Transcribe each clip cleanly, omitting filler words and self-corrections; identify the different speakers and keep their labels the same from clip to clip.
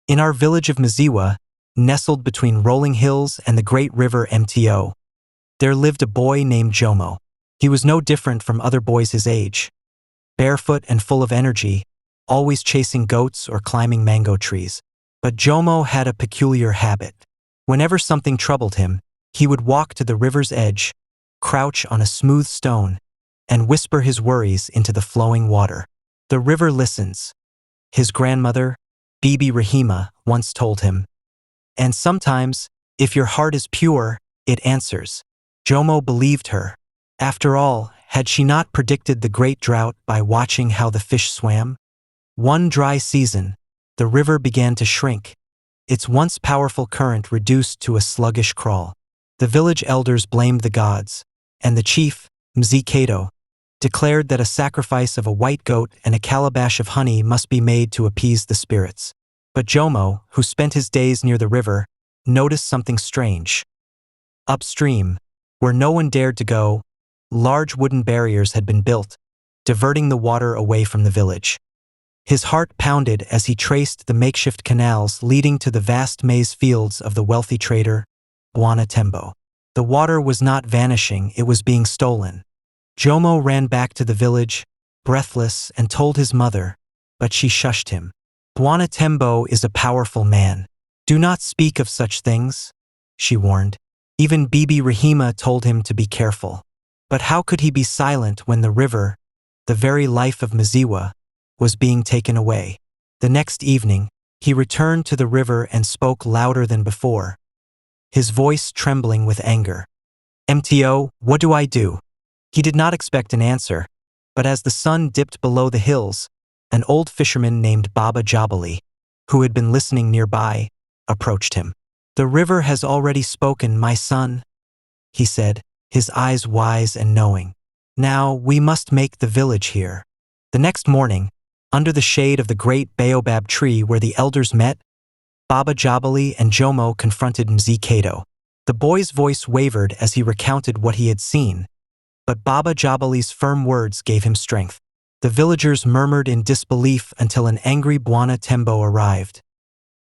Speaker 1: In our village of Miziwa, nestled between rolling hills and the great river Mto, there lived a boy named Jomo. He was no different from other boys his age, barefoot and full of energy, always chasing goats or climbing mango trees. But Jomo had a peculiar habit. Whenever something troubled him, he would walk to the river's edge, crouch on a smooth stone, and whisper his worries into the flowing water. The river listens, his grandmother, Bibi Rahima, once told him. And sometimes, if your heart is pure, it answers. Jomo believed her. After all, had she not predicted the great drought by watching how the fish swam? One dry season, the river began to shrink, its once powerful current reduced to a sluggish crawl. The village elders blamed the gods, and the chief, Mzikato, declared that a sacrifice of a white goat and a calabash of honey must be made to appease the spirits. But Jomo, who spent his days near the river, noticed something strange. Upstream, where no one dared to go, large wooden barriers had been built, diverting the water away from the village. His heart pounded as he traced the makeshift canals leading to the vast maize fields of the wealthy trader, Bwana Tembo. The water was not vanishing, it was being stolen. Jomo ran back to the village, breathless, and told his mother, but she shushed him. Bwana Tembo is a powerful man. Do not speak of such things, she warned. Even Bibi Rahima told him to be careful. But how could he be silent when the river, the very life of Miziwa, was being taken away? The next evening, he returned to the river and spoke louder than before, his voice trembling with anger. Mto, what do I do? He did not expect an answer, but as the sun dipped below the hills, an old fisherman named Baba Jabali, who had been listening nearby, approached him. The river has already spoken, my son, he said, his eyes wise and knowing. Now we must make the village hear. The next morning, under the shade of the great baobab tree where the elders met, Baba Jabali and Jomo confronted Mzikato. The boy's voice wavered as he recounted what he had seen, but Baba Jabali's firm words gave him strength. The villagers murmured in disbelief until an angry Bwana Tembo arrived,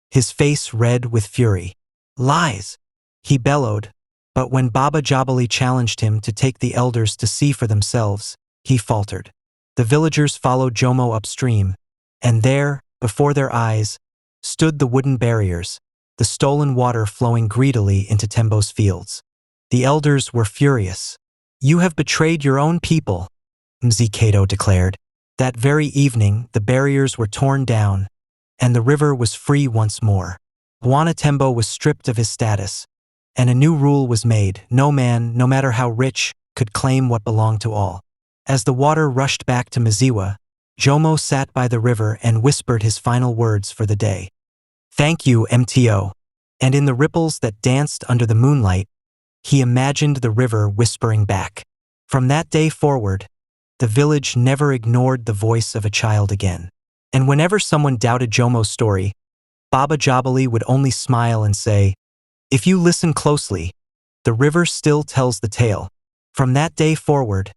Speaker 1: his face red with fury. Lies, he bellowed, but when Baba Jabali challenged him to take the elders to see for themselves, he faltered. The villagers followed Jomo upstream, and there, before their eyes, stood the wooden barriers, the stolen water flowing greedily into Tembo's fields. The elders were furious. You have betrayed your own people, Mzikato declared. That very evening, the barriers were torn down, and the river was free once more. Bwana Tembo was stripped of his status, and a new rule was made: no man, no matter how rich, could claim what belonged to all. As the water rushed back to Miziwa, Jomo sat by the river and whispered his final words for the day. Thank you, Mto. And in the ripples that danced under the moonlight, he imagined the river whispering back. From that day forward, the village never ignored the voice of a child again. And whenever someone doubted Jomo's story, Baba Jabali would only smile and say, if you listen closely, the river still tells the tale. From that day forward,